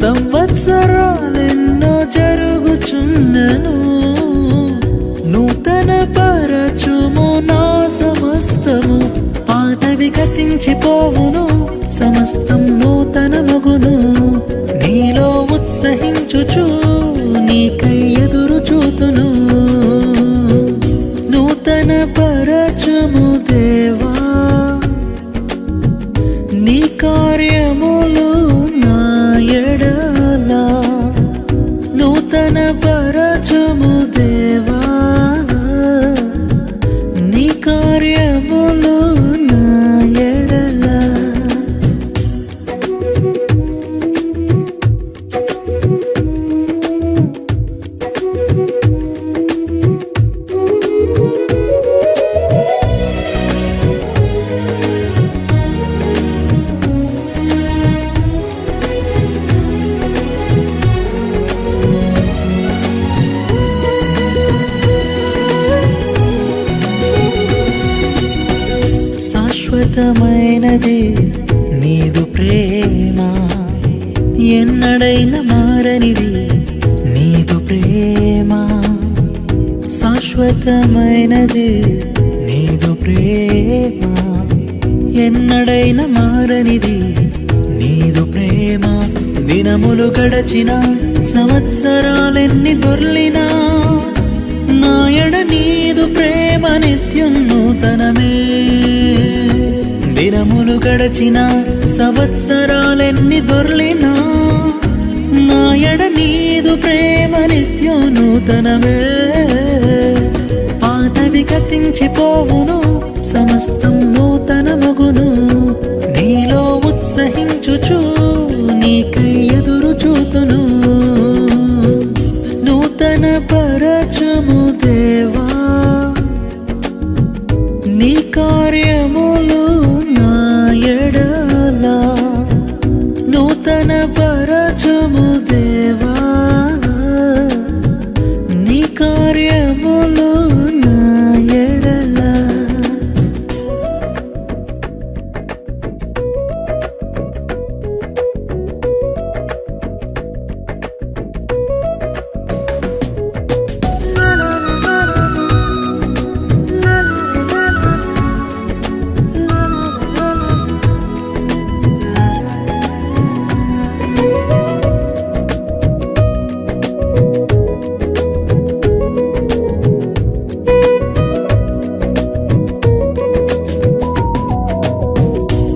సంవత్సరాలెన్నో జరుగుచున్నను, నూతన పరచుము నా సమస్తము. పాతవి గతించిపోవును, సమస్తం నూతనమగును. నీలో ఉత్సహించుచు నీకై ఎదురు చూతును. నూతన పరచుము దేవా, నీ కార్యములు నా ఎడల. నూతన పరచుము దేవా, నీ కార్యములు నా ఎడల. శాశ్వతమైనది నీదు ప్రేమ, ఎన్నడైన మారనిది నీదు ప్రేమ. శాశ్వతమైనది నీదు ప్రేమ, ఎన్నడైన మారనిది నీదు ప్రేమ. దినములు గడచిన సంవత్సరాలెన్ని దొర్లినా, నా ఎడ నీదు ప్రేమ నిత్యం నూతనమే. దినములు గడచిన సంవత్సరాలెన్ని దొర్లినా, నా ఎడ నీదు ప్రేమ నిత్యం నూతనమే. పాతవి గతించిపోవును, సమస్తం నూతనమగును. నీలో ఉత్సహించుచు నీకై ఎదురు చూతును. నూతన పరచుము దేవా, నీ కార్యములు నా ఎడల. నూతన పరచుము దేవా, నీ కార్యములు నా ఎడల.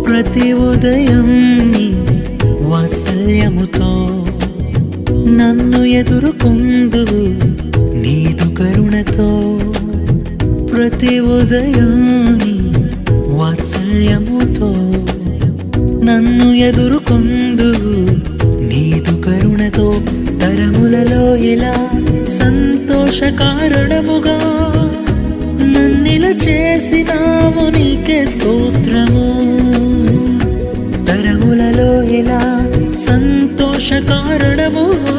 ప్రతి ఉదయం నీ వాత్సల్యముతో నన్ను ఎదుర్కొందువు నీదు కరుణతో. ప్రతి ఉదయం నీ వాత్సల్యముతో నన్ను ఎదుర్కొందువు నీదు కరుణతో. తరములలో ఇలా సంతోష కారణముగా నన్నిల చేసినావు, నీకే స్తోత్రము. తరములలో ఇలా సంతోష కారణముగా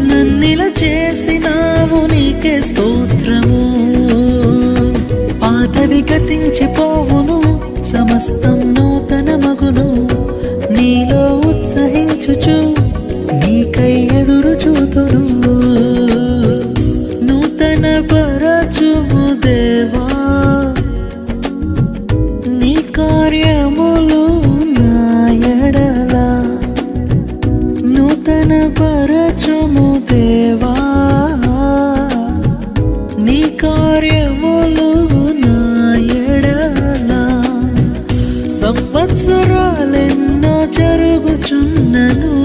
నన్నిల చేసినావు, నీకే స్తోత్రము. పాతవి గతించిపోవును, సమస్తం నూతనమగును. నీలో ఉత్సహించుచు నీకై ఎదురు చూతును. నూతన పరచుము దేవా, నీ కార్యములు నా ఎడల. నూతన పరచుము దేవా, నీ కార్యములు నా ఎడల. సంవత్సరాలెన్నో జరుగుచున్నను,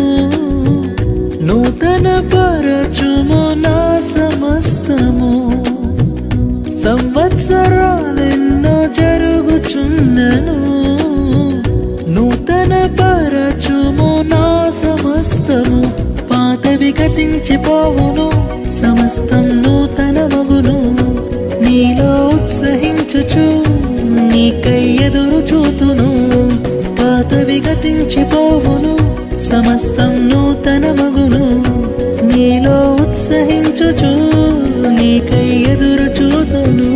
నూతన పరచుము నా సమస్తము. సంవత్సరాలెన్నో జరుగుచున్నను, నూతన పరచుము నా సమస్తము. పాతవి గతించిపోవును, సమస్తం నూతనమగును. నీలో ఉత్సహించుచు నీకై ఎదురు చూతును. పాతవి గతించిపోవును, సమస్తం నూతనమగును. నీలో ఉత్సహించుచు నీకై ఎదురు చూతును.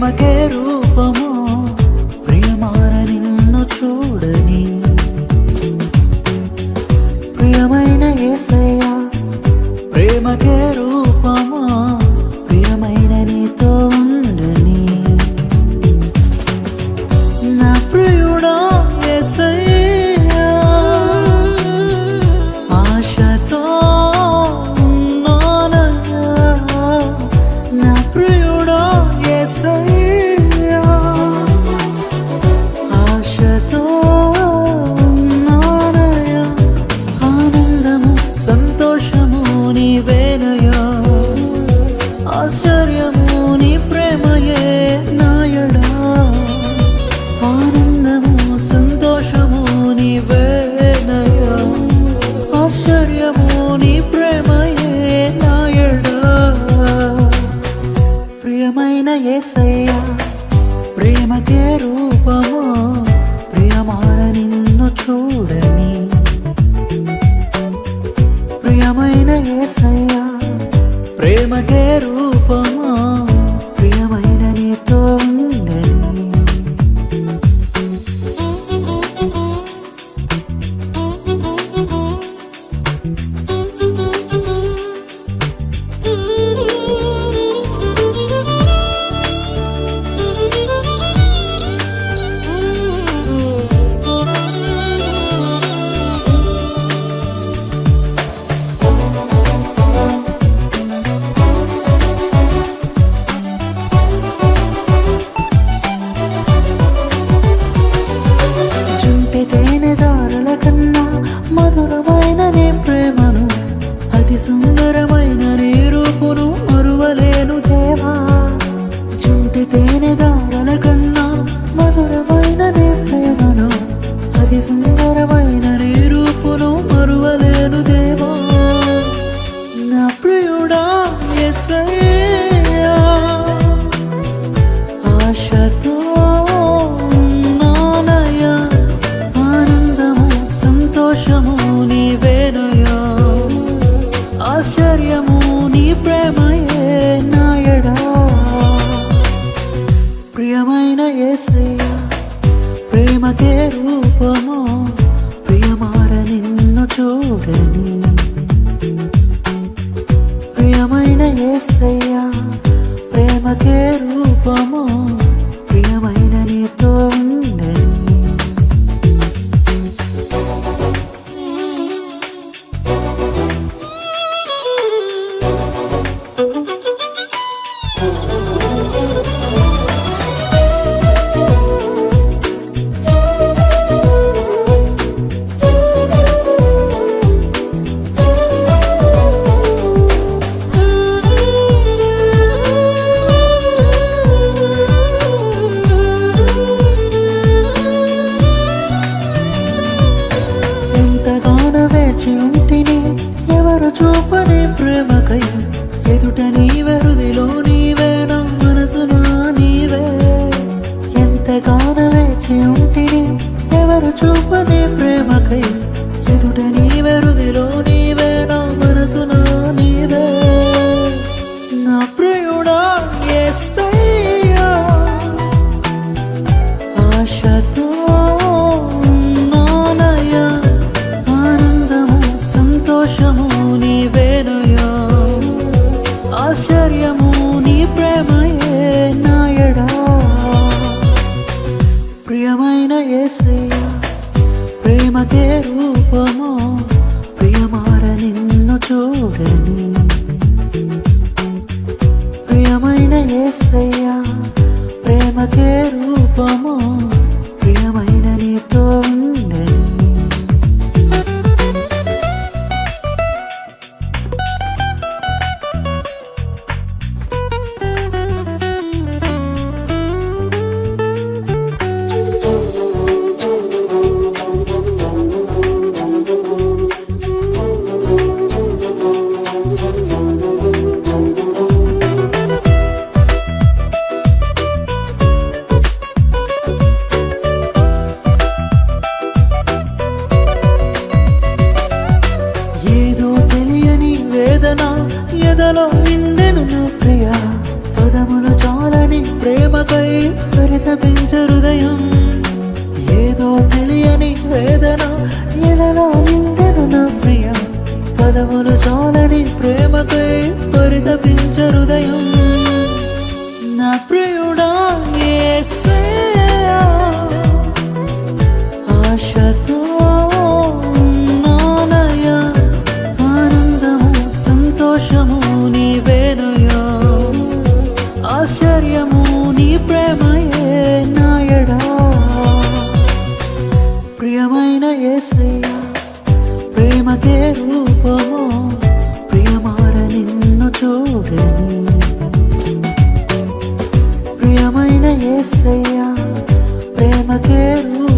ప్రేమకే రూపమో ప్రియమార నిన్ను చూడని ప్రియమైన యేసయ్యా ప్రేమకే రూపమో ప్రియమైన నీతో ఉండని నా ప్రియుడా యేసయ్యా ఆశతో ఉన్నానయ్యా నా ప్రియుడా యేసయ్యా ఆశతో ఉన్నానయ్యా ఆనందము సంతోషము నీవేనయ్యా ఆశ్చర్యము నీ ప్రేమయే నాయడా ఆనందము సంతోషము నీవేనయ్యా ఆశ్చర్యము నీ ప్రేమయే నాయడా ప్రియమైన యేసయ్యా ప్రేమకే రూపమో ప్రియమార నిన్ను చూడని ప్రియమైన యేసయ్యా ప్రేమకే రూపమో ప్రియమైన నీతో ఉండని చుంటి తేనెదారుల కన్నా మధురమైన నీ ప్రేమను అతి సుందరమైన నీ రూపును మరువలేను దేవా చుంటి తేనెదారుల కన్నా మధురమైన నీ ప్రేమను అతి సుందరమైన నీ రూపును మరువలేను దేవా నా ప్రియుడా యేసయ్యా ఆశతో ఉన్నానయ్యా ఆనందము సంతోషము నీవేనయ్యా ఆశ్చర్యము నీ ప్రేమయే నాయడా ప్రియమైన యేసయ్యా ప్రేమకే రూపమో ప్రియమార నిన్ను చూడని ప్రియమైన యేసయ్యా ప్రేమకే రూపమో ప్రియమైన నీతో ఉండని ఎంతగానో వేచి ఉంటిని ఎవరు చూపని ప్రేమకై ఎదుట నీవెరుదిలో నీవే నా మనసునా నీవే ఎంతగానో వేచి ఉంటిని ఎవరు చూపని ప్రేమకై ఎదుట నీవెరుదిలో నీవే నా మనసునా నీవే నా ప్రియుడా యేసయ్యా ఆశతో ఉన్నానయ్యా ఆనందము సంతోషము నీవేనయ్యా ఆశ్చర్యము నీ ప్రేమయే నాయడా ప్రియమైన యేసయ్యా ప్రేమకే రూపమో ప్రియమార నిన్ను చూడని ప్రియమైన యేసయ్యా ప్రేమకే రూపమో ప్రియమైన నీతో ఉండని యేసయ్యా ప్రేమకే రూపము